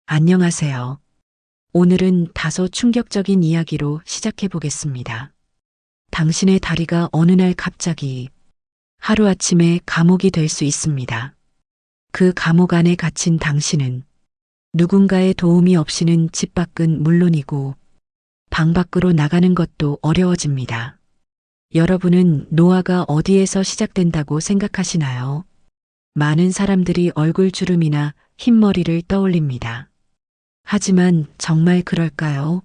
안녕하세요. 오늘은 다소 충격적인 이야기로 시작해 보겠습니다. 당신의 다리가 어느 날 갑자기 하루아침에 감옥이 될 수 있습니다. 그 감옥 안에 갇힌 당신은 누군가의 도움이 없이는 집 밖은 물론이고 방 밖으로 나가는 것도 어려워집니다. 여러분은 노화가 어디에서 시작된다고 생각하시나요? 많은 사람들이 얼굴 주름이나 흰머리를 떠올립니다. 하지만 정말 그럴까요?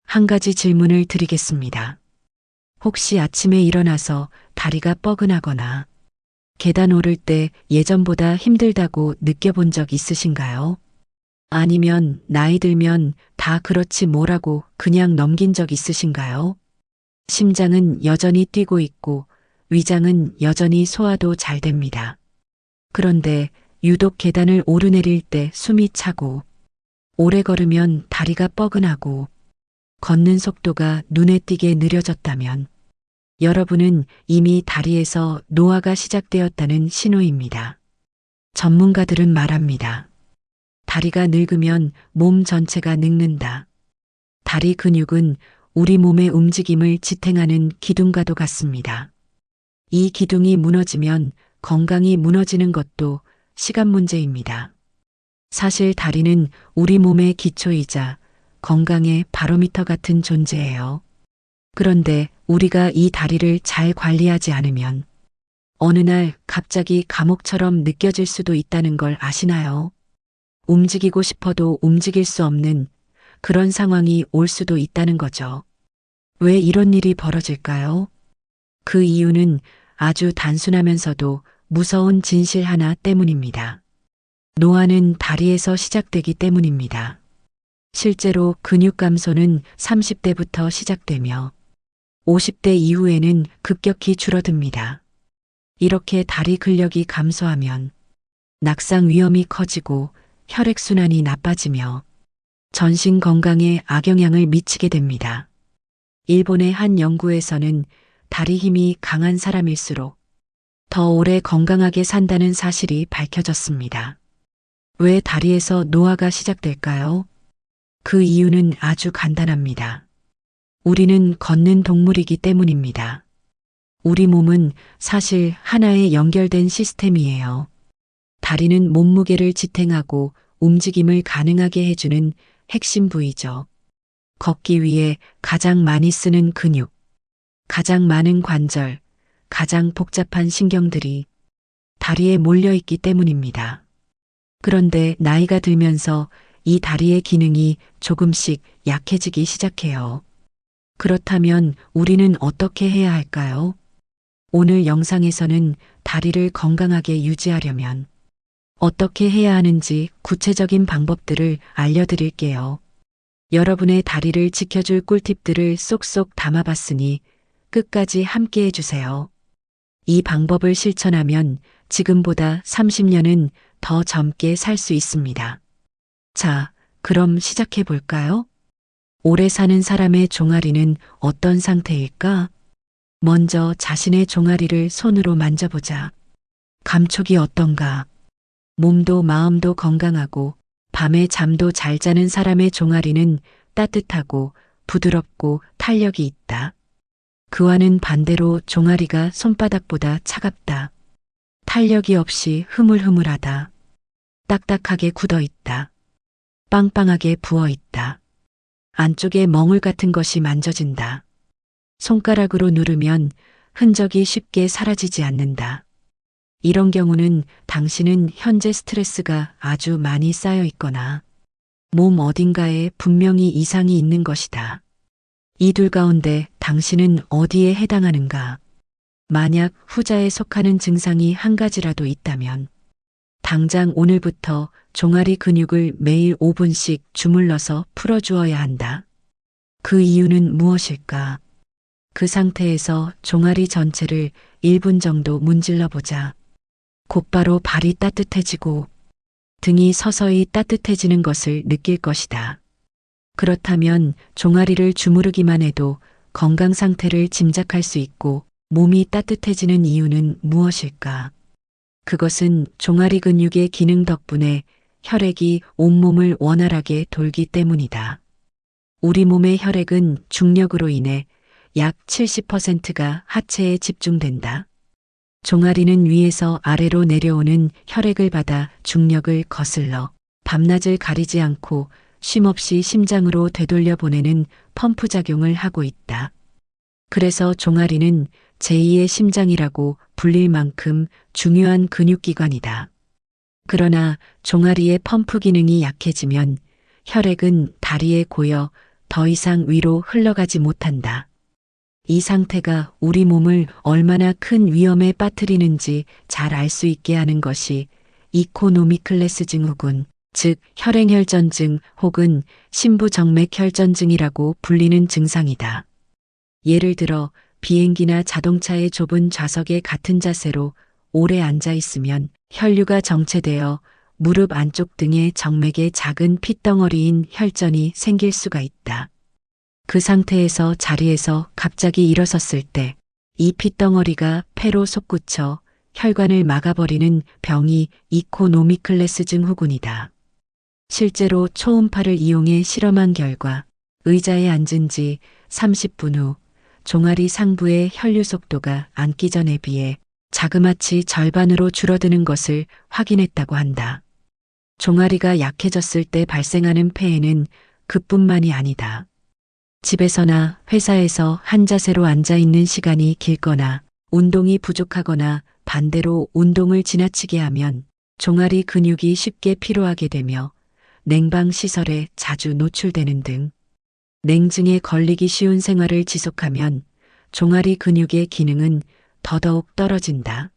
한 가지 질문을 드리겠습니다. 혹시 아침에 일어나서 다리가 뻐근하거나 계단 오를 때 예전보다 힘들다고 느껴본 적 있으신가요? 아니면 나이 들면 다 그렇지 뭐라고 그냥 넘긴 적 있으신가요? 심장은 여전히 뛰고 있고 위장은 여전히 소화도 잘 됩니다. 그런데 유독 계단을 오르내릴 때 숨이 차고 오래 걸으면 다리가 뻐근하고 걷는 속도가 눈에 띄게 느려졌다면 여러분은 이미 다리에서 노화가 시작되었다는 신호입니다. 전문가들은 말합니다. 다리가 늙으면 몸 전체가 늙는다. 다리 근육은 우리 몸의 움직임을 지탱하는 기둥과도 같습니다. 이 기둥이 무너지면 건강이 무너지는 것도 시간 문제입니다. 사실 다리는 우리 몸의 기초이자 건강의 바로미터 같은 존재예요. 그런데 우리가 이 다리를 잘 관리하지 않으면 어느 날 갑자기 감옥처럼 느껴질 수도 있다는 걸 아시나요? 움직이고 싶어도 움직일 수 없는 그런 상황이 올 수도 있다는 거죠. 왜 이런 일이 벌어질까요? 그 이유는 아주 단순하면서도 무서운 진실 하나 때문입니다. 노화는 다리에서 시작되기 때문입니다. 실제로 근육 감소는 30대부터 시작되며 50대 이후에는 급격히 줄어듭니다. 이렇게 다리 근력이 감소하면 낙상 위험이 커지고 혈액순환이 나빠지며 전신 건강에 악영향을 미치게 됩니다. 일본의 한 연구에서는 다리 힘이 강한 사람일수록 더 오래 건강하게 산다는 사실이 밝혀졌습니다. 왜 다리에서 노화가 시작될까요? 그 이유는 아주 간단합니다. 우리는 걷는 동물이기 때문입니다. 우리 몸은 사실 하나의 연결된 시스템이에요. 다리는 몸무게를 지탱하고 움직임을 가능하게 해주는 핵심 부위죠. 걷기 위해 가장 많이 쓰는 근육, 가장 많은 관절, 가장 복잡한 신경들이 다리에 몰려있기 때문입니다. 그런데 나이가 들면서 이 다리의 기능이 조금씩 약해지기 시작해요. 그렇다면 우리는 어떻게 해야 할까요? 오늘 영상에서는 다리를 건강하게 유지하려면 어떻게 해야 하는지 구체적인 방법들을 알려드릴게요. 여러분의 다리를 지켜줄 꿀팁들을 쏙쏙 담아봤으니 끝까지 함께 해주세요. 이 방법을 실천하면 지금보다 30년은 더 젊게 살 수 있습니다. 자, 그럼 시작해 볼까요? 오래 사는 사람의 종아리는 어떤 상태일까? 먼저 자신의 종아리를 손으로 만져보자. 감촉이 어떤가? 몸도 마음도 건강하고 밤에 잠도 잘 자는 사람의 종아리는 따뜻하고 부드럽고 탄력이 있다. 그와는 반대로 종아리가 손바닥보다 차갑다. 탄력이 없이 흐물흐물하다. 딱딱하게 굳어 있다. 빵빵하게 부어 있다. 안쪽에 멍울 같은 것이 만져진다. 손가락으로 누르면 흔적이 쉽게 사라지지 않는다. 이런 경우는 당신은 현재 스트레스가 아주 많이 쌓여 있거나 몸 어딘가에 분명히 이상이 있는 것이다. 이 둘 가운데 당신은 어디에 해당하는가? 만약 후자에 속하는 증상이 한 가지라도 있다면 당장 오늘부터 종아리 근육을 매일 5분씩 주물러서 풀어주어야 한다. 그 이유는 무엇일까? 그 상태에서 종아리 전체를 1분 정도 문질러 보자. 곧바로 발이 따뜻해지고 등이 서서히 따뜻해지는 것을 느낄 것이다. 그렇다면 종아리를 주무르기만 해도 건강 상태를 짐작할 수 있고 몸이 따뜻해지는 이유는 무엇일까? 그것은 종아리 근육의 기능 덕분에 혈액이 온몸을 원활하게 돌기 때문이다. 우리 몸의 혈액은 중력으로 인해 약 70%가 하체에 집중된다. 종아리는 위에서 아래로 내려오는 혈액을 받아 중력을 거슬러 밤낮을 가리지 않고 쉼없이 심장으로 되돌려 보내는 펌프 작용을 하고 있다. 그래서 종아리는 제2의 심장이라고 불릴 만큼 중요한 근육기관이다. 그러나 종아리의 펌프 기능이 약해지면 혈액은 다리에 고여 더 이상 위로 흘러가지 못한다. 이 상태가 우리 몸을 얼마나 큰 위험에 빠뜨리는지 잘 알 수 있게 하는 것이 이코노미클레스 증후군, 즉 혈행혈전증 혹은 심부정맥혈전증이라고 불리는 증상이다. 예를 들어 비행기나 자동차의 좁은 좌석에 같은 자세로 오래 앉아 있으면 혈류가 정체되어 무릎 안쪽 등의 정맥에 작은 핏덩어리인 혈전이 생길 수가 있다. 그 상태에서 자리에서 갑자기 일어섰을 때 이 핏덩어리가 폐로 솟구쳐 혈관을 막아버리는 병이 이코노미클레스 증후군이다. 실제로 초음파를 이용해 실험한 결과 의자에 앉은 지 30분 후 종아리 상부의 혈류 속도가 앉기 전에 비해 자그마치 절반으로 줄어드는 것을 확인했다고 한다. 종아리가 약해졌을 때 발생하는 폐해는 그뿐만이 아니다. 집에서나 회사에서 한 자세로 앉아 있는 시간이 길거나 운동이 부족하거나 반대로 운동을 지나치게 하면 종아리 근육이 쉽게 피로하게 되며 냉방 시설에 자주 노출되는 등 냉증에 걸리기 쉬운 생활을 지속하면 종아리 근육의 기능은 더더욱 떨어진다.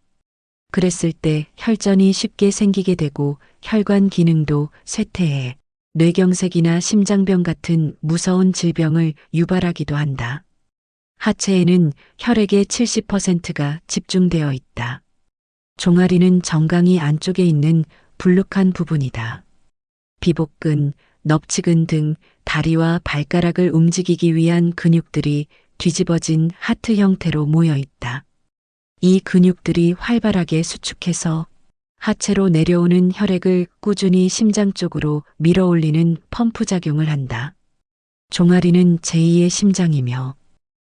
그랬을 때 혈전이 쉽게 생기게 되고 혈관 기능도 쇠퇴해 뇌경색이나 심장병 같은 무서운 질병을 유발하기도 한다. 하체에는 혈액의 70%가 집중되어 있다. 종아리는 정강이 안쪽에 있는 불룩한 부분이다. 비복근, 넙치근 등 다리와 발가락을 움직이기 위한 근육들이 뒤집어진 하트 형태로 모여 있다. 이 근육들이 활발하게 수축해서 하체로 내려오는 혈액을 꾸준히 심장 쪽으로 밀어 올리는 펌프 작용을 한다. 종아리는 제2의 심장이며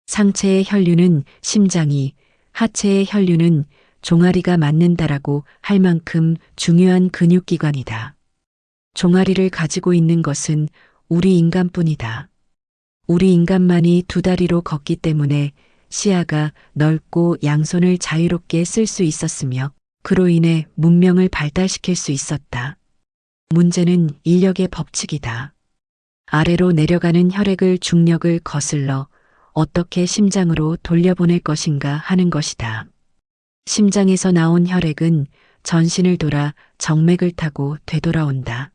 상체의 혈류는 심장이, 하체의 혈류는 종아리가 맞는다라고 할 만큼 중요한 근육기관이다. 종아리를 가지고 있는 것은 우리 인간뿐이다. 우리 인간만이 두 다리로 걷기 때문에 시야가 넓고 양손을 자유롭게 쓸 수 있었으며 그로 인해 문명을 발달시킬 수 있었다. 문제는 인력의 법칙이다. 아래로 내려가는 혈액을 중력을 거슬러 어떻게 심장으로 돌려보낼 것인가 하는 것이다. 심장에서 나온 혈액은 전신을 돌아 정맥을 타고 되돌아온다.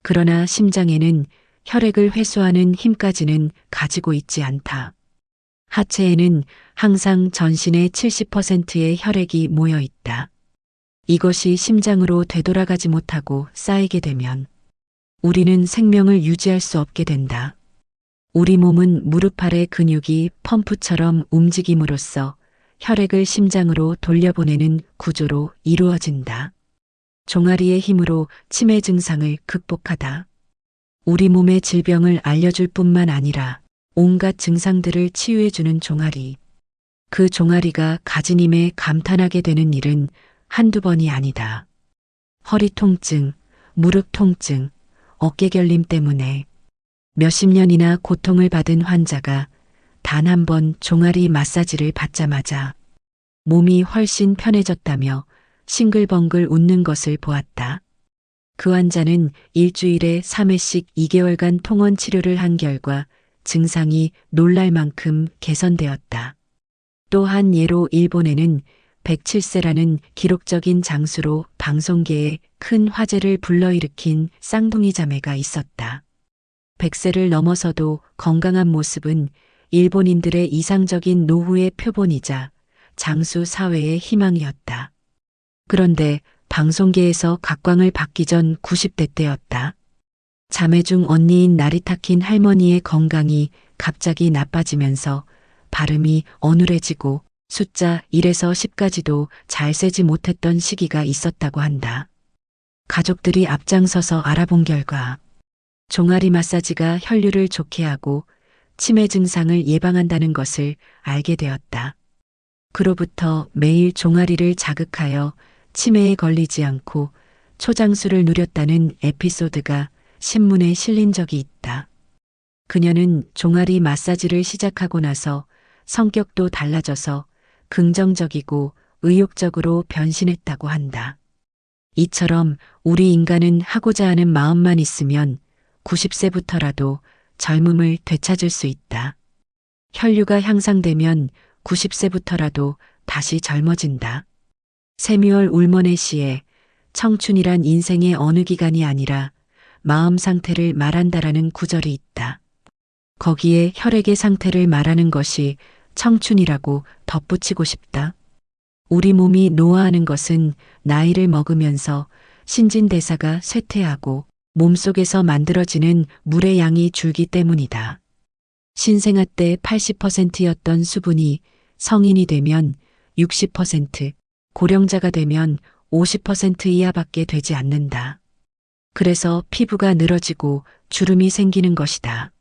그러나 심장에는 혈액을 회수하는 힘까지는 가지고 있지 않다. 하체에는 항상 전신의 70%의 혈액이 모여 있다. 이것이 심장으로 되돌아가지 못하고 쌓이게 되면 우리는 생명을 유지할 수 없게 된다. 우리 몸은 무릎 아래 근육이 펌프처럼 움직임으로써 혈액을 심장으로 돌려보내는 구조로 이루어진다. 종아리의 힘으로 치매 증상을 극복하다. 우리 몸의 질병을 알려줄 뿐만 아니라 온갖 증상들을 치유해주는 종아리. 그 종아리가 가진 힘에 감탄하게 되는 일은 한두 번이 아니다. 허리 통증, 무릎 통증, 어깨 결림 때문에 몇십 년이나 고통을 받은 환자가 단 한 번 종아리 마사지를 받자마자 몸이 훨씬 편해졌다며 싱글벙글 웃는 것을 보았다. 그 환자는 일주일에 3회씩 2개월간 통원 치료를 한 결과 증상이 놀랄 만큼 개선되었다. 또 한 예로 일본에는 107세라는 기록적인 장수로 방송계에 큰 화제를 불러일으킨 쌍둥이 자매가 있었다. 100세를 넘어서도 건강한 모습은 일본인들의 이상적인 노후의 표본이자 장수 사회의 희망이었다. 그런데 방송계에서 각광을 받기 전 90대 때였다. 자매 중 언니인 나리타킨 할머니의 건강이 갑자기 나빠지면서 발음이 어눌해지고 숫자 1에서 10까지도 잘 세지 못했던 시기가 있었다고 한다. 가족들이 앞장서서 알아본 결과 종아리 마사지가 혈류를 좋게 하고 치매 증상을 예방한다는 것을 알게 되었다. 그로부터 매일 종아리를 자극하여 치매에 걸리지 않고 초장수를 누렸다는 에피소드가 신문에 실린 적이 있다. 그녀는 종아리 마사지를 시작하고 나서 성격도 달라져서 긍정적이고 의욕적으로 변신했다고 한다. 이처럼 우리 인간은 하고자 하는 마음만 있으면 90세부터라도 젊음을 되찾을 수 있다. 혈류가 향상되면 90세부터라도 다시 젊어진다. 세뮤얼 울먼의 시에 청춘이란 인생의 어느 기간이 아니라 마음 상태를 말한다라는 구절이 있다. 거기에 혈액의 상태를 말하는 것이 청춘이라고 덧붙이고 싶다. 우리 몸이 노화하는 것은 나이를 먹으면서 신진대사가 쇠퇴하고 몸속에서 만들어지는 물의 양이 줄기 때문이다. 신생아 때 80%였던 수분이 성인이 되면 60%, 고령자가 되면 50% 이하밖에 되지 않는다. 그래서 피부가 늘어지고 주름이 생기는 것이다.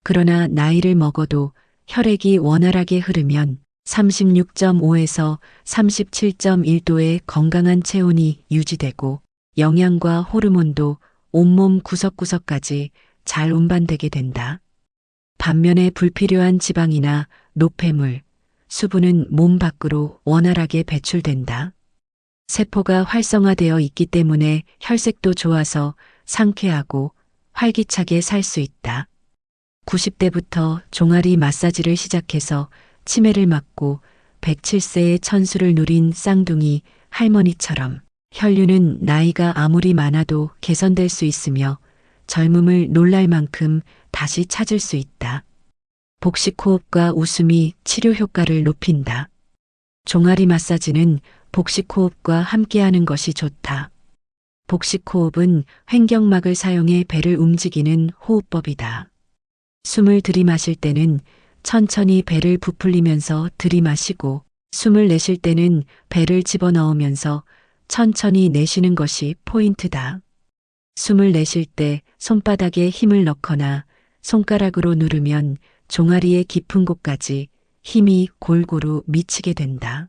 그러나 나이를 먹어도 혈액이 원활하게 흐르면 36.5에서 37.1도의 건강한 체온이 유지되고 영양과 호르몬도 온몸 구석구석까지 잘 운반되게 된다. 반면에 불필요한 지방이나 노폐물, 수분은 몸 밖으로 원활하게 배출된다. 세포가 활성화되어 있기 때문에 혈색도 좋아서 상쾌하고 활기차게 살 수 있다. 90대부터 종아리 마사지를 시작해서 치매를 막고 107세의 천수를 누린 쌍둥이 할머니처럼 혈류는 나이가 아무리 많아도 개선될 수 있으며 젊음을 놀랄 만큼 다시 찾을 수 있다. 복식호흡과 웃음이 치료 효과를 높인다. 종아리 마사지는 복식호흡과 함께하는 것이 좋다. 복식호흡은 횡격막을 사용해 배를 움직이는 호흡법이다. 숨을 들이마실 때는 천천히 배를 부풀리면서 들이마시고 숨을 내쉴 때는 배를 집어넣으면서 천천히 내쉬는 것이 포인트다. 숨을 내쉴 때 손바닥에 힘을 넣거나 손가락으로 누르면 종아리의 깊은 곳까지 힘이 골고루 미치게 된다.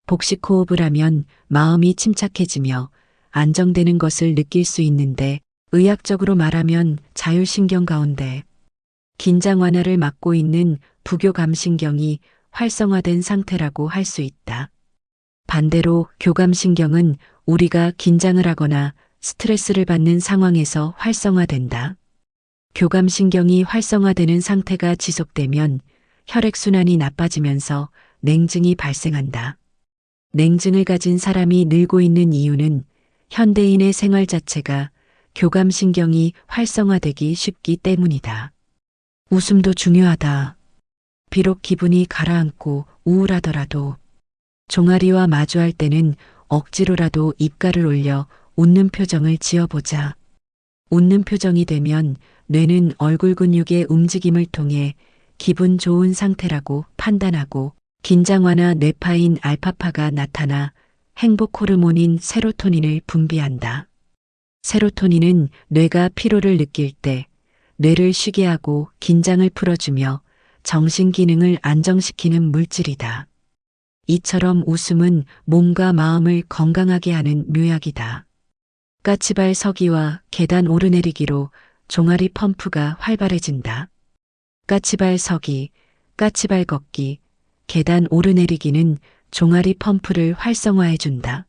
복식호흡을 하면 마음이 침착해지며 안정되는 것을 느낄 수 있는데 의학적으로 말하면 자율신경 가운데 긴장 완화를 막고 있는 부교감신경이 활성화된 상태라고 할 수 있다. 반대로 교감신경은 우리가 긴장을 하거나 스트레스를 받는 상황에서 활성화된다. 교감신경이 활성화되는 상태가 지속되면 혈액순환이 나빠지면서 냉증이 발생한다. 냉증을 가진 사람이 늘고 있는 이유는 현대인의 생활 자체가 교감신경이 활성화되기 쉽기 때문이다. 웃음도 중요하다. 비록 기분이 가라앉고 우울하더라도 종아리와 마주할 때는 억지로라도 입가를 올려 웃는 표정을 지어보자. 웃는 표정이 되면 뇌는 얼굴 근육의 움직임을 통해 기분 좋은 상태라고 판단하고 긴장 완화 뇌파인 알파파가 나타나 행복 호르몬인 세로토닌을 분비한다. 세로토닌은 뇌가 피로를 느낄 때 뇌를 쉬게 하고 긴장을 풀어주며 정신 기능을 안정시키는 물질이다. 이처럼 웃음은 몸과 마음을 건강하게 하는 묘약이다. 까치발 서기와 계단 오르내리기로 종아리 펌프가 활발해진다. 까치발 서기, 까치발 걷기, 계단 오르내리기는 종아리 펌프를 활성화해준다.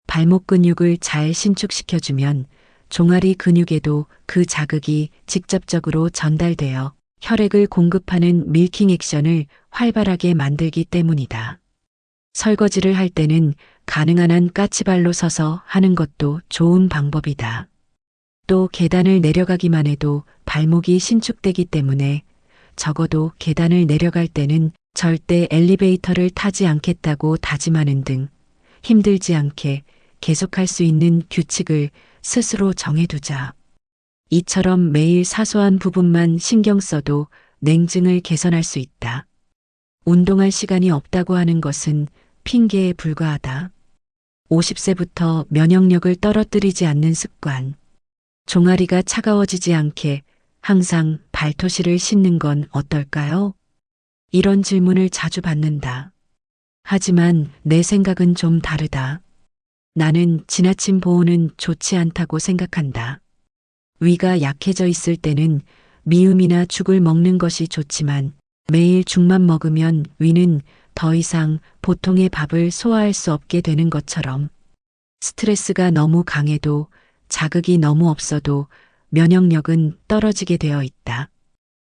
발목 근육을 잘 신축시켜주면 종아리 근육에도 그 자극이 직접적으로 전달되어 혈액을 공급하는 밀킹 액션을 활발하게 만들기 때문이다. 설거지를 할 때는 가능한 한 까치발로 서서 하는 것도 좋은 방법이다. 또 계단을 내려가기만 해도 발목이 신축되기 때문에 적어도 계단을 내려갈 때는 절대 엘리베이터를 타지 않겠다고 다짐하는 등 힘들지 않게 계속할 수 있는 규칙을 스스로 정해두자. 이처럼 매일 사소한 부분만 신경 써도 냉증을 개선할 수 있다. 운동할 시간이 없다고 하는 것은 핑계에 불과하다. 50세부터 면역력을 떨어뜨리지 않는 습관. 종아리가 차가워지지 않게 항상 발토시를 씻는 건 어떨까요? 이런 질문을 자주 받는다. 하지만 내 생각은 좀 다르다. 나는 지나친 보온은 좋지 않다고 생각한다. 위가 약해져 있을 때는 미음이나 죽을 먹는 것이 좋지만 매일 죽만 먹으면 위는 더 이상 보통의 밥을 소화할 수 없게 되는 것처럼 스트레스가 너무 강해도 자극이 너무 없어도 면역력은 떨어지게 되어 있다.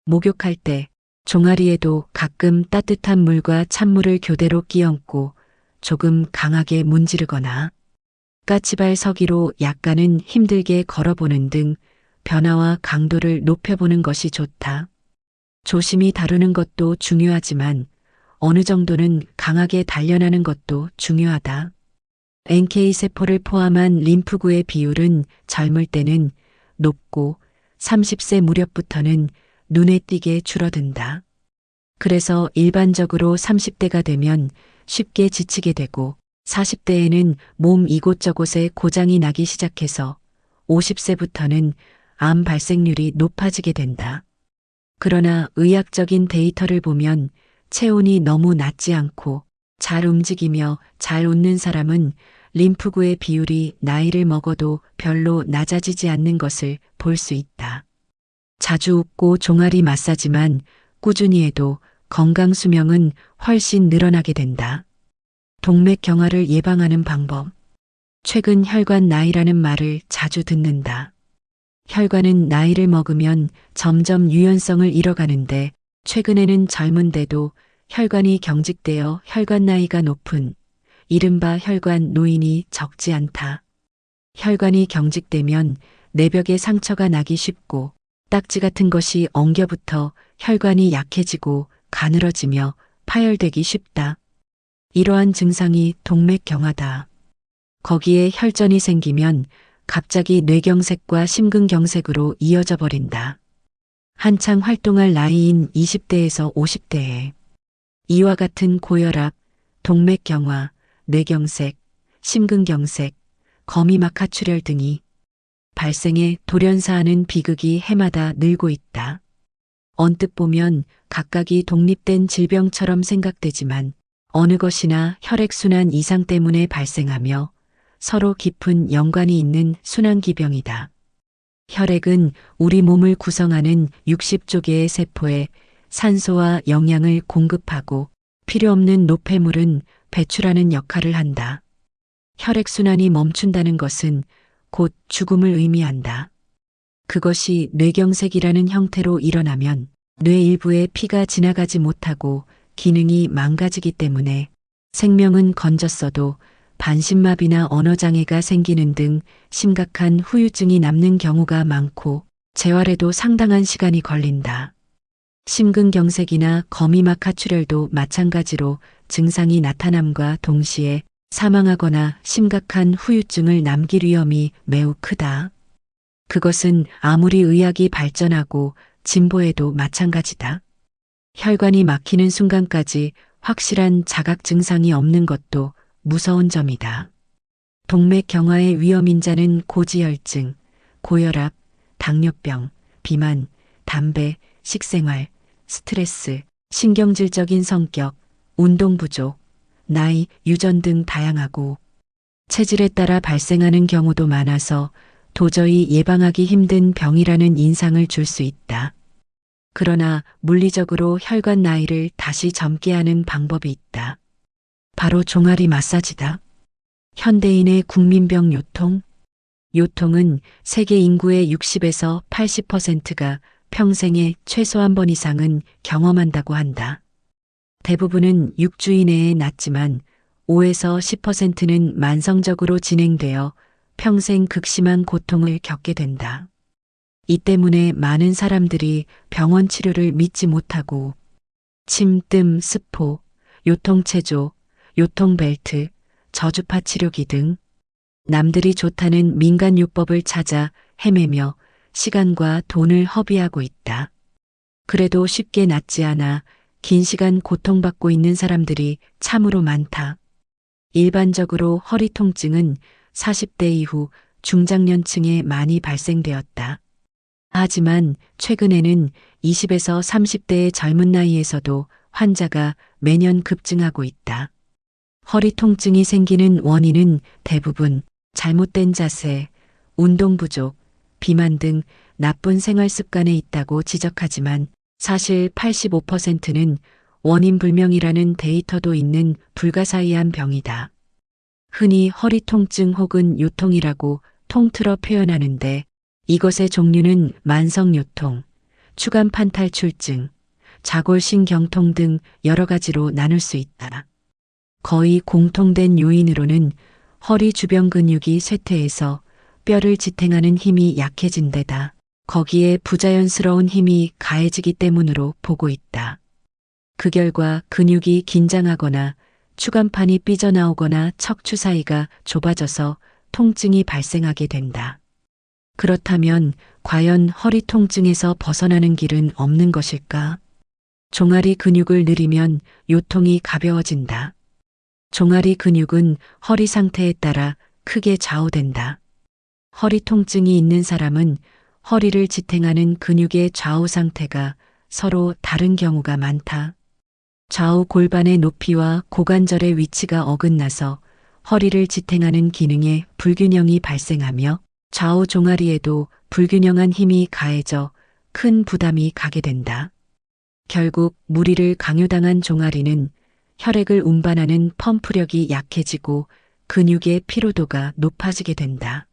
목욕할 때 종아리에도 가끔 따뜻한 물과 찬물을 교대로 끼얹고 조금 강하게 문지르거나 까치발 서기로 약간은 힘들게 걸어보는 등 변화와 강도를 높여보는 것이 좋다. 조심히 다루는 것도 중요하지만 어느 정도는 강하게 단련하는 것도 중요하다. NK세포를 포함한 림프구의 비율은 젊을 때는 높고 30세 무렵부터는 눈에 띄게 줄어든다. 그래서 일반적으로 30대가 되면 쉽게 지치게 되고 40대에는 몸 이곳저곳에 고장이 나기 시작해서 50세부터는 암 발생률이 높아지게 된다. 그러나 의학적인 데이터를 보면 체온이 너무 낮지 않고 잘 움직이며 잘 웃는 사람은 림프구의 비율이 나이를 먹어도 별로 낮아지지 않는 것을 볼 수 있다. 자주 웃고 종아리 마사지만 꾸준히 해도 건강 수명은 훨씬 늘어나게 된다. 동맥경화를 예방하는 방법. 최근 혈관 나이라는 말을 자주 듣는다. 혈관은 나이를 먹으면 점점 유연성을 잃어가는데 최근에는 젊은데도 혈관이 경직되어 혈관 나이가 높은 이른바 혈관 노인이 적지 않다. 혈관이 경직되면 내벽에 상처가 나기 쉽고 딱지 같은 것이 엉겨붙어 혈관이 약해지고 가늘어지며 파열되기 쉽다. 이러한 증상이 동맥경화다. 거기에 혈전이 생기면 갑자기 뇌경색과 심근경색으로 이어져 버린다. 한창 활동할 나이인 20대에서 50대에 이와 같은 고혈압, 동맥경화, 뇌경색, 심근경색, 거미막하출혈 등이 발생해 돌연사하는 비극이 해마다 늘고 있다. 언뜻 보면 각각이 독립된 질병처럼 생각되지만 어느 것이나 혈액순환 이상 때문에 발생하며 서로 깊은 연관이 있는 순환기병이다. 혈액은 우리 몸을 구성하는 60조 개의 세포에 산소와 영양을 공급하고 필요 없는 노폐물은 배출하는 역할을 한다. 혈액순환이 멈춘다는 것은 곧 죽음을 의미한다. 그것이 뇌경색이라는 형태로 일어나면 뇌 일부에 피가 지나가지 못하고 기능이 망가지기 때문에 생명은 건졌어도 반신마비나 언어장애가 생기는 등 심각한 후유증이 남는 경우가 많고 재활에도 상당한 시간이 걸린다. 심근경색이나 거미막하출혈도 마찬가지로 증상이 나타남과 동시에 사망하거나 심각한 후유증을 남길 위험이 매우 크다. 그것은 아무리 의학이 발전하고 진보해도 마찬가지다. 혈관이 막히는 순간까지 확실한 자각 증상이 없는 것도 무서운 점이다. 동맥경화의 위험인자는 고지혈증, 고혈압, 당뇨병, 비만, 담배, 식생활, 스트레스, 신경질적인 성격, 운동 부족, 나이, 유전 등 다양하고 체질에 따라 발생하는 경우도 많아서 도저히 예방하기 힘든 병이라는 인상을 줄 수 있다. 그러나 물리적으로 혈관 나이를 다시 젊게 하는 방법이 있다. 바로 종아리 마사지다. 현대인의 국민병 요통. 요통은 세계 인구의 60에서 80%가 평생에 최소 한 번 이상은 경험한다고 한다. 대부분은 6주 이내에 낫지만 5에서 10%는 만성적으로 진행되어 평생 극심한 고통을 겪게 된다. 이 때문에 많은 사람들이 병원 치료를 믿지 못하고 침, 뜸, 스포, 요통체조, 요통벨트, 저주파 치료기 등 남들이 좋다는 민간요법을 찾아 헤매며 시간과 돈을 허비하고 있다. 그래도 쉽게 낫지 않아 긴 시간 고통받고 있는 사람들이 참으로 많다. 일반적으로 허리 통증은 40대 이후 중장년층에 많이 발생되었다. 하지만 최근에는 20에서 30대의 젊은 나이에서도 환자가 매년 급증하고 있다. 허리 통증이 생기는 원인은 대부분 잘못된 자세, 운동 부족, 비만 등 나쁜 생활 습관에 있다고 지적하지만 사실 85%는 원인 불명이라는 데이터도 있는 불가사의한 병이다. 흔히 허리 통증 혹은 요통이라고 통틀어 표현하는데 이것의 종류는 만성 요통, 추간 판탈출증, 자골신경통 등 여러 가지로 나눌 수 있다. 거의 공통된 요인으로는 허리 주변 근육이 쇠퇴해서 뼈를 지탱하는 힘이 약해진 데다 거기에 부자연스러운 힘이 가해지기 때문으로 보고 있다. 그 결과 근육이 긴장하거나 추간판이 삐져나오거나 척추 사이가 좁아져서 통증이 발생하게 된다. 그렇다면 과연 허리 통증에서 벗어나는 길은 없는 것일까? 종아리 근육을 늘리면 요통이 가벼워진다. 종아리 근육은 허리 상태에 따라 크게 좌우된다. 허리 통증이 있는 사람은 허리를 지탱하는 근육의 좌우 상태가 서로 다른 경우가 많다. 좌우 골반의 높이와 고관절의 위치가 어긋나서 허리를 지탱하는 기능에 불균형이 발생하며 좌우 종아리에도 불균형한 힘이 가해져 큰 부담이 가게 된다. 결국 무리를 강요당한 종아리는 혈액을 운반하는 펌프력이 약해지고 근육의 피로도가 높아지게 된다.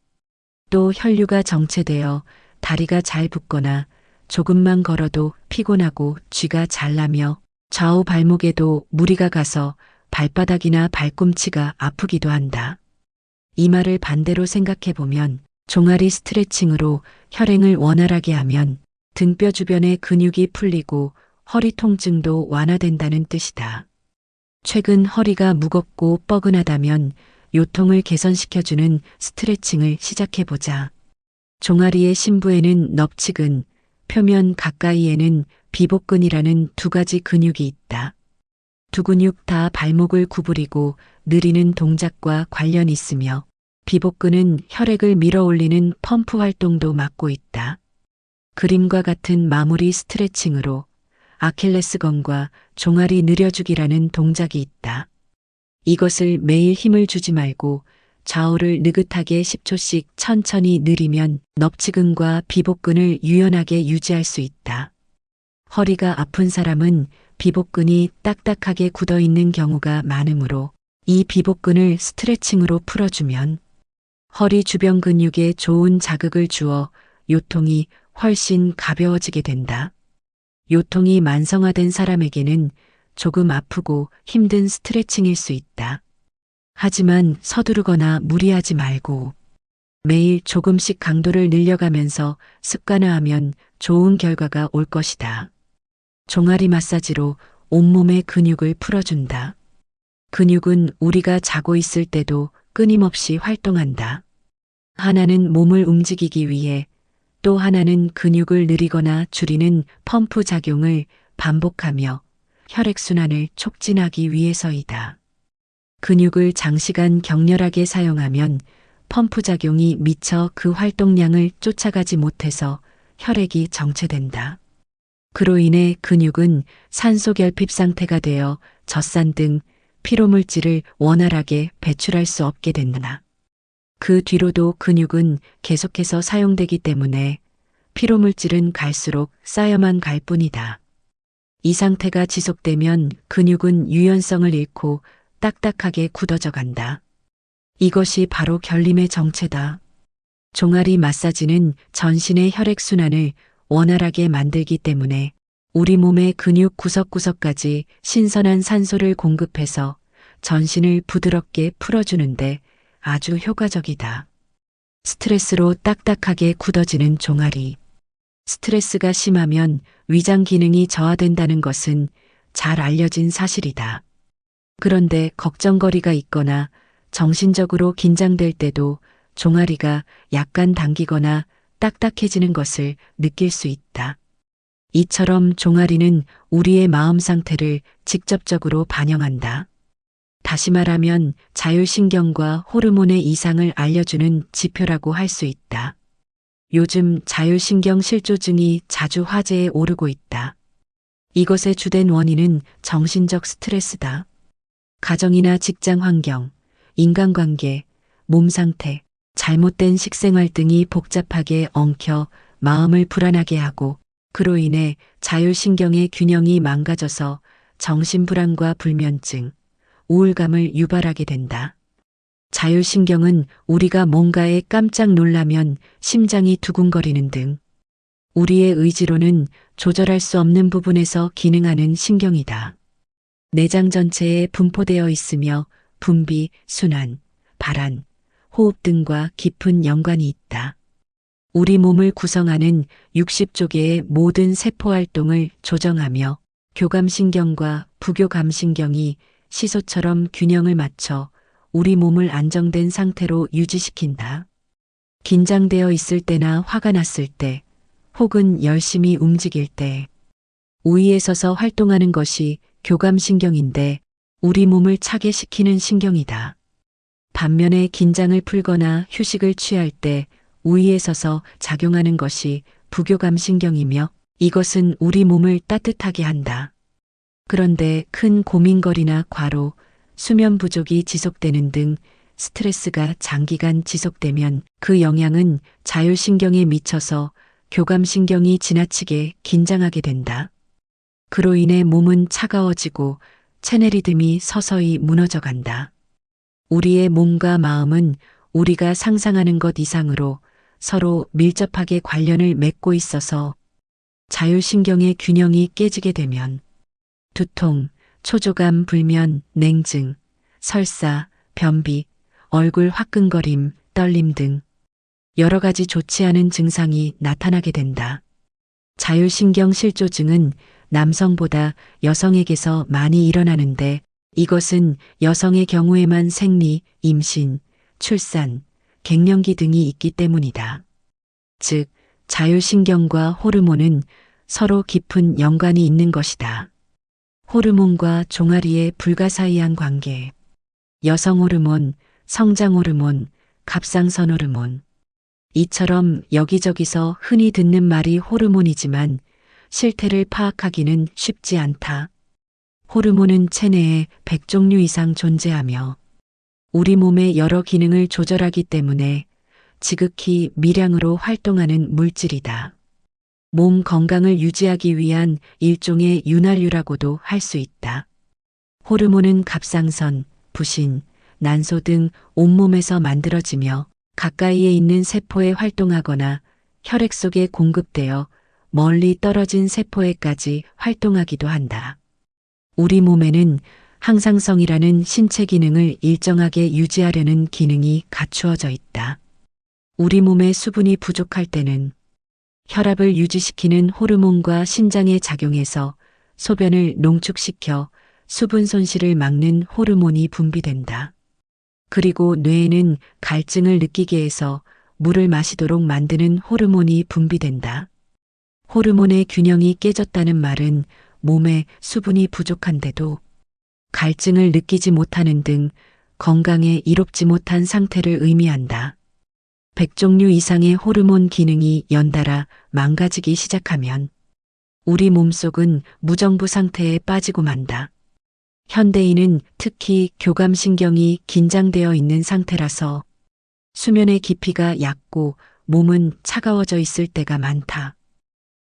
또 혈류가 정체되어 다리가 잘 붓거나 조금만 걸어도 피곤하고 쥐가 잘 나며 좌우 발목에도 무리가 가서 발바닥이나 발꿈치가 아프기도 한다. 이 말을 반대로 생각해 보면 종아리 스트레칭으로 혈행을 원활하게 하면 등뼈 주변의 근육이 풀리고 허리 통증도 완화된다는 뜻이다. 최근 허리가 무겁고 뻐근하다면 요통을 개선시켜주는 스트레칭을 시작해보자. 종아리의 심부에는 넙치근, 표면 가까이에는 비복근이라는 두 가지 근육이 있다. 두 근육 다 발목을 구부리고 느리는 동작과 관련이 있으며 비복근은 혈액을 밀어 올리는 펌프 활동도 맡고 있다. 그림과 같은 마무리 스트레칭으로 아킬레스건과 종아리 늘여주기라는 동작이 있다. 이것을 매일 힘을 주지 말고 좌우를 느긋하게 10초씩 천천히 느리면 넙치근과 비복근을 유연하게 유지할 수 있다. 허리가 아픈 사람은 비복근이 딱딱하게 굳어 있는 경우가 많으므로 이 비복근을 스트레칭으로 풀어주면 허리 주변 근육에 좋은 자극을 주어 요통이 훨씬 가벼워지게 된다. 요통이 만성화된 사람에게는 조금 아프고 힘든 스트레칭일 수 있다. 하지만 서두르거나 무리하지 말고 매일 조금씩 강도를 늘려가면서 습관화하면 좋은 결과가 올 것이다. 종아리 마사지로 온몸의 근육을 풀어준다. 근육은 우리가 자고 있을 때도 끊임없이 활동한다. 하나는 몸을 움직이기 위해 또 하나는 근육을 늘리거나 줄이는 펌프 작용을 반복하며 혈액순환을 촉진하기 위해서이다. 근육을 장시간 격렬하게 사용하면 펌프 작용이 미처 그 활동량을 쫓아가지 못해서 혈액이 정체된다. 그로 인해 근육은 산소 결핍 상태가 되어 젖산 등 피로물질을 원활하게 배출할 수 없게 된다. 그 뒤로도 근육은 계속해서 사용되기 때문에 피로물질은 갈수록 쌓여만 갈 뿐이다. 이 상태가 지속되면 근육은 유연성을 잃고 딱딱하게 굳어져 간다. 이것이 바로 결림의 정체다. 종아리 마사지는 전신의 혈액순환을 원활하게 만들기 때문에 우리 몸의 근육 구석구석까지 신선한 산소를 공급해서 전신을 부드럽게 풀어주는데 아주 효과적이다. 스트레스로 딱딱하게 굳어지는 종아리. 스트레스가 심하면 위장 기능이 저하된다는 것은 잘 알려진 사실이다. 그런데 걱정거리가 있거나 정신적으로 긴장될 때도 종아리가 약간 당기거나 딱딱해지는 것을 느낄 수 있다. 이처럼 종아리는 우리의 마음 상태를 직접적으로 반영한다. 다시 말하면 자율신경과 호르몬의 이상을 알려주는 지표라고 할 수 있다. 요즘 자율신경 실조증이 자주 화제에 오르고 있다. 이것의 주된 원인은 정신적 스트레스다. 가정이나 직장 환경, 인간관계, 몸 상태, 잘못된 식생활 등이 복잡하게 엉켜 마음을 불안하게 하고 그로 인해 자율신경의 균형이 망가져서 정신불안과 불면증, 우울감을 유발하게 된다. 자율신경은 우리가 뭔가에 깜짝 놀라면 심장이 두근거리는 등 우리의 의지로는 조절할 수 없는 부분에서 기능하는 신경이다. 내장 전체에 분포되어 있으며 분비, 순환, 발한, 호흡 등과 깊은 연관이 있다. 우리 몸을 구성하는 60조 개의 모든 세포 활동을 조정하며 교감신경과 부교감신경이 시소처럼 균형을 맞춰 우리 몸을 안정된 상태로 유지시킨다. 긴장되어 있을 때나 화가 났을 때, 혹은 열심히 움직일 때, 우위에 서서 활동하는 것이 교감신경인데 우리 몸을 차게 시키는 신경이다. 반면에 긴장을 풀거나 휴식을 취할 때 우위에 서서 작용하는 것이 부교감신경이며 이것은 우리 몸을 따뜻하게 한다. 그런데 큰 고민거리나 과로, 수면 부족이 지속되는 등 스트레스가 장기간 지속되면 그 영향은 자율신경에 미쳐서 교감신경이 지나치게 긴장하게 된다. 그로 인해 몸은 차가워지고 체내 리듬이 서서히 무너져 간다. 우리의 몸과 마음은 우리가 상상하는 것 이상으로 서로 밀접하게 관련을 맺고 있어서 자율신경의 균형이 깨지게 되면 두통, 초조감, 불면, 냉증, 설사, 변비, 얼굴 화끈거림, 떨림 등 여러 가지 좋지 않은 증상이 나타나게 된다. 자율신경 실조증은 남성보다 여성에게서 많이 일어나는데 이것은 여성의 경우에만 생리, 임신, 출산, 갱년기 등이 있기 때문이다. 즉, 자율신경과 호르몬은 서로 깊은 연관이 있는 것이다. 호르몬과 종아리의 불가사의한 관계. 여성 호르몬, 성장 호르몬, 갑상선 호르몬. 이처럼 여기저기서 흔히 듣는 말이 호르몬이지만 실태를 파악하기는 쉽지 않다. 호르몬은 체내에 100종류 이상 존재하며 우리 몸의 여러 기능을 조절하기 때문에 지극히 미량으로 활동하는 물질이다. 몸 건강을 유지하기 위한 일종의 윤활유라고도 할 수 있다. 호르몬은 갑상선, 부신, 난소 등 온몸에서 만들어지며 가까이에 있는 세포에 활동하거나 혈액 속에 공급되어 멀리 떨어진 세포에까지 활동하기도 한다. 우리 몸에는 항상성이라는 신체 기능을 일정하게 유지하려는 기능이 갖추어져 있다. 우리 몸에 수분이 부족할 때는 혈압을 유지시키는 호르몬과 신장에 작용해서 소변을 농축시켜 수분 손실을 막는 호르몬이 분비된다. 그리고 뇌에는 갈증을 느끼게 해서 물을 마시도록 만드는 호르몬이 분비된다. 호르몬의 균형이 깨졌다는 말은 몸에 수분이 부족한데도 갈증을 느끼지 못하는 등 건강에 이롭지 못한 상태를 의미한다. 100종류 이상의 호르몬 기능이 연달아 망가지기 시작하면 우리 몸속은 무정부 상태에 빠지고 만다. 현대인은 특히 교감신경이 긴장되어 있는 상태라서 수면의 깊이가 얕고 몸은 차가워져 있을 때가 많다.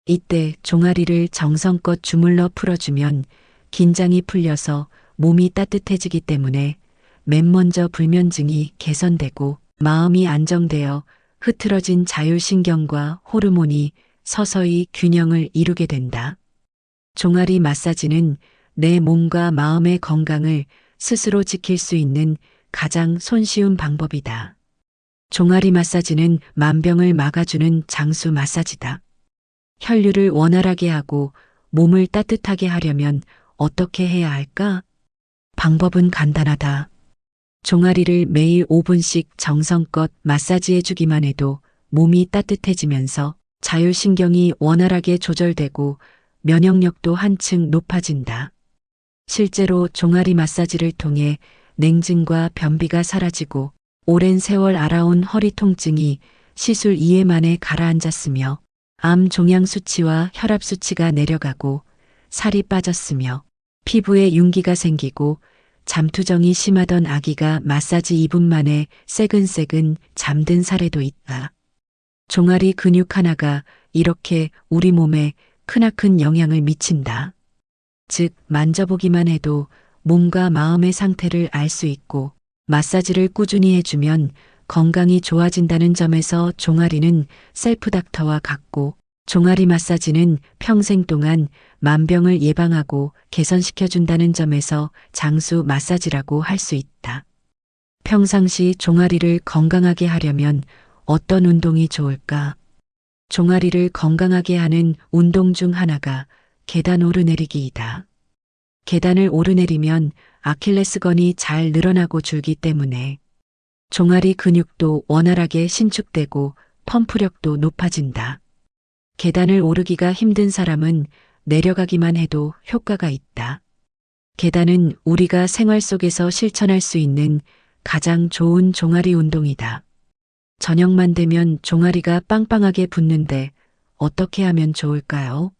이때 종아리를 정성껏 주물러 풀어주면 긴장이 풀려서 몸이 따뜻해지기 때문에 맨 먼저 불면증이 개선되고 마음이 안정되어 흐트러진 자율신경과 호르몬이 서서히 균형을 이루게 된다. 종아리 마사지는 내 몸과 마음의 건강을 스스로 지킬 수 있는 가장 손쉬운 방법이다. 종아리 마사지는 만병을 막아주는 장수 마사지다. 혈류를 원활하게 하고 몸을 따뜻하게 하려면 어떻게 해야 할까? 방법은 간단하다. 종아리를 매일 5분씩 정성껏 마사지해 주기만 해도 몸이 따뜻해지면서 자율신경이 원활하게 조절되고 면역력도 한층 높아진다. 실제로 종아리 마사지를 통해 냉증과 변비가 사라지고 오랜 세월 알아온 허리 통증이 시술 2회 만에 가라앉았으며 암 종양 수치와 혈압 수치가 내려가고 살이 빠졌으며 피부에 윤기가 생기고 잠투정이 심하던 아기가 마사지 2분 만에 새근새근 잠든 사례도 있다. 종아리 근육 하나가 이렇게 우리 몸에 크나큰 영향을 미친다. 즉, 만져보기만 해도 몸과 마음의 상태를 알 수 있고 마사지를 꾸준히 해주면 건강이 좋아진다는 점에서 종아리는 셀프 닥터와 같고 종아리 마사지는 평생 동안 만병을 예방하고 개선시켜준다는 점에서 장수 마사지라고 할 수 있다. 평상시 종아리를 건강하게 하려면 어떤 운동이 좋을까? 종아리를 건강하게 하는 운동 중 하나가 계단 오르내리기이다. 계단을 오르내리면 아킬레스건이 잘 늘어나고 줄기 때문에 종아리 근육도 원활하게 신축되고 펌프력도 높아진다. 계단을 오르기가 힘든 사람은 내려가기만 해도 효과가 있다. 계단은 우리가 생활 속에서 실천할 수 있는 가장 좋은 종아리 운동이다. 저녁만 되면 종아리가 빵빵하게 붓는데 어떻게 하면 좋을까요?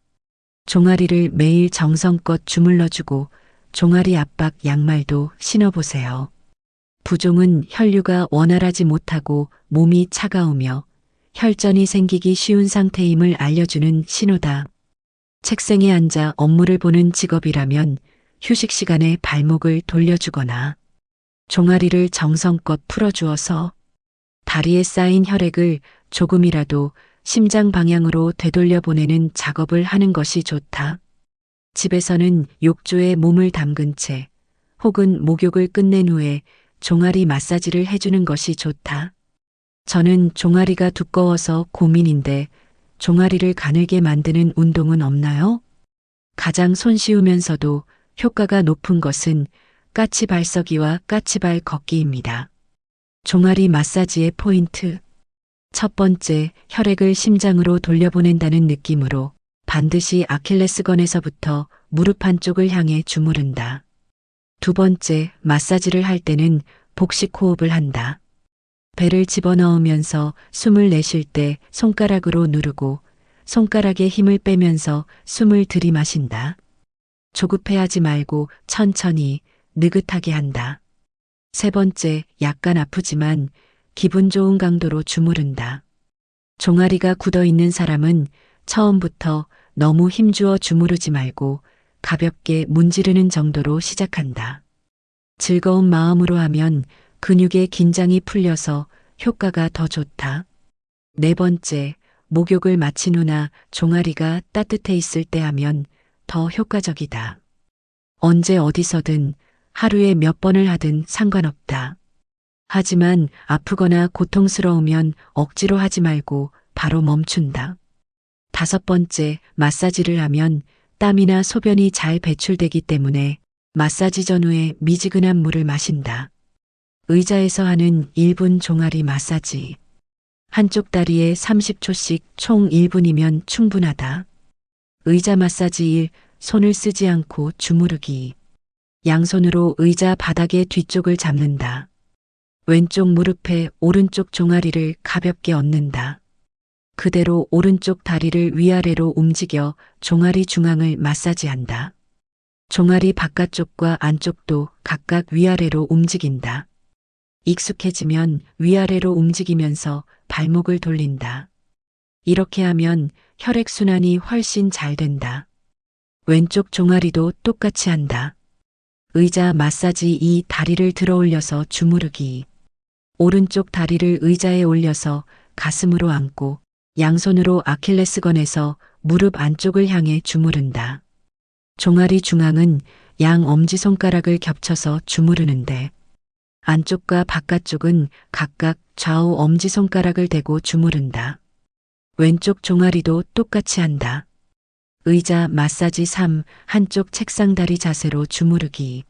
종아리를 매일 정성껏 주물러주고 종아리 압박 양말도 신어보세요. 부종은 혈류가 원활하지 못하고 몸이 차가우며 혈전이 생기기 쉬운 상태임을 알려주는 신호다. 책상에 앉아 업무를 보는 직업이라면 휴식 시간에 발목을 돌려주거나 종아리를 정성껏 풀어주어서 다리에 쌓인 혈액을 조금이라도 심장 방향으로 되돌려 보내는 작업을 하는 것이 좋다. 집에서는 욕조에 몸을 담근 채 혹은 목욕을 끝낸 후에 종아리 마사지를 해주는 것이 좋다. 저는 종아리가 두꺼워서 고민인데 종아리를 가늘게 만드는 운동은 없나요? 가장 손쉬우면서도 효과가 높은 것은 까치발서기와 까치발 걷기입니다. 종아리 마사지의 포인트. 첫 번째, 혈액을 심장으로 돌려보낸다는 느낌으로 반드시 아킬레스건에서부터 무릎 한쪽을 향해 주무른다. 두 번째, 마사지를 할 때는 복식 호흡을 한다. 배를 집어넣으면서 숨을 내쉴 때 손가락으로 누르고 손가락에 힘을 빼면서 숨을 들이마신다. 조급해하지 말고 천천히 느긋하게 한다. 세 번째, 약간 아프지만 기분 좋은 강도로 주무른다. 종아리가 굳어 있는 사람은 처음부터 너무 힘주어 주무르지 말고 가볍게 문지르는 정도로 시작한다. 즐거운 마음으로 하면 근육의 긴장이 풀려서 효과가 더 좋다. 네 번째, 목욕을 마친 후나 종아리가 따뜻해 있을 때 하면 더 효과적이다. 언제 어디서든 하루에 몇 번을 하든 상관없다. 하지만 아프거나 고통스러우면 억지로 하지 말고 바로 멈춘다. 다섯 번째, 마사지를 하면 땀이나 소변이 잘 배출되기 때문에 마사지 전후에 미지근한 물을 마신다. 의자에서 하는 1분 종아리 마사지. 한쪽 다리에 30초씩 총 1분이면 충분하다. 의자 마사지 1. 손을 쓰지 않고 주무르기. 양손으로 의자 바닥의 뒤쪽을 잡는다. 왼쪽 무릎에 오른쪽 종아리를 가볍게 얹는다. 그대로 오른쪽 다리를 위아래로 움직여 종아리 중앙을 마사지한다. 종아리 바깥쪽과 안쪽도 각각 위아래로 움직인다. 익숙해지면 위아래로 움직이면서 발목을 돌린다. 이렇게 하면 혈액순환이 훨씬 잘 된다. 왼쪽 종아리도 똑같이 한다. 의자 마사지 2. 다리를 들어 올려서 주무르기. 오른쪽 다리를 의자에 올려서 가슴으로 안고 양손으로 아킬레스건에서 무릎 안쪽을 향해 주무른다. 종아리 중앙은 양 엄지손가락을 겹쳐서 주무르는데 안쪽과 바깥쪽은 각각 좌우 엄지손가락을 대고 주무른다. 왼쪽 종아리도 똑같이 한다. 의자 마사지 3. 한쪽 책상 다리 자세로 주무르기.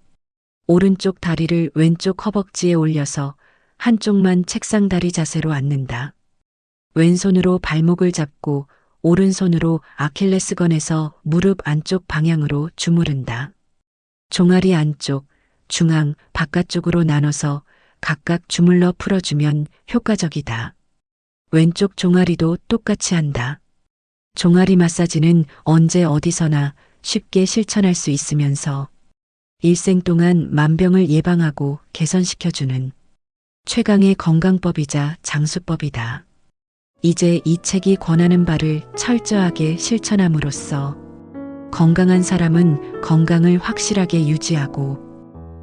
오른쪽 다리를 왼쪽 허벅지에 올려서 한쪽만 책상 다리 자세로 앉는다. 왼손으로 발목을 잡고 오른손으로 아킬레스건에서 무릎 안쪽 방향으로 주무른다. 종아리 안쪽, 중앙, 바깥쪽으로 나눠서 각각 주물러 풀어주면 효과적이다. 왼쪽 종아리도 똑같이 한다. 종아리 마사지는 언제 어디서나 쉽게 실천할 수 있으면서 일생 동안 만병을 예방하고 개선시켜주는 최강의 건강법이자 장수법이다. 이제 이 책이 권하는 바를 철저하게 실천함으로써 건강한 사람은 건강을 확실하게 유지하고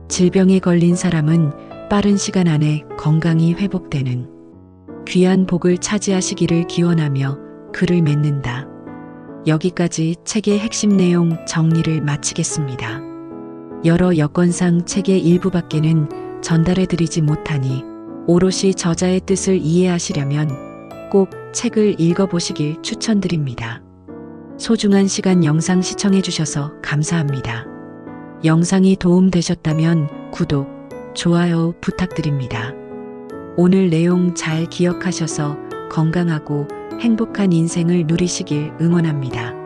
질병에 걸린 사람은 빠른 시간 안에 건강이 회복되는 귀한 복을 차지하시기를 기원하며 글을 맺는다. 여기까지 책의 핵심 내용 정리를 마치겠습니다. 여러 여건상 책의 일부밖에는 전달해드리지 못하니 오롯이 저자의 뜻을 이해하시려면 꼭 책을 읽어보시길 추천드립니다. 소중한 시간 영상 시청해주셔서 감사합니다. 영상이 도움되셨다면 구독, 좋아요 부탁드립니다. 오늘 내용 잘 기억하셔서 건강하고 행복한 인생을 누리시길 응원합니다.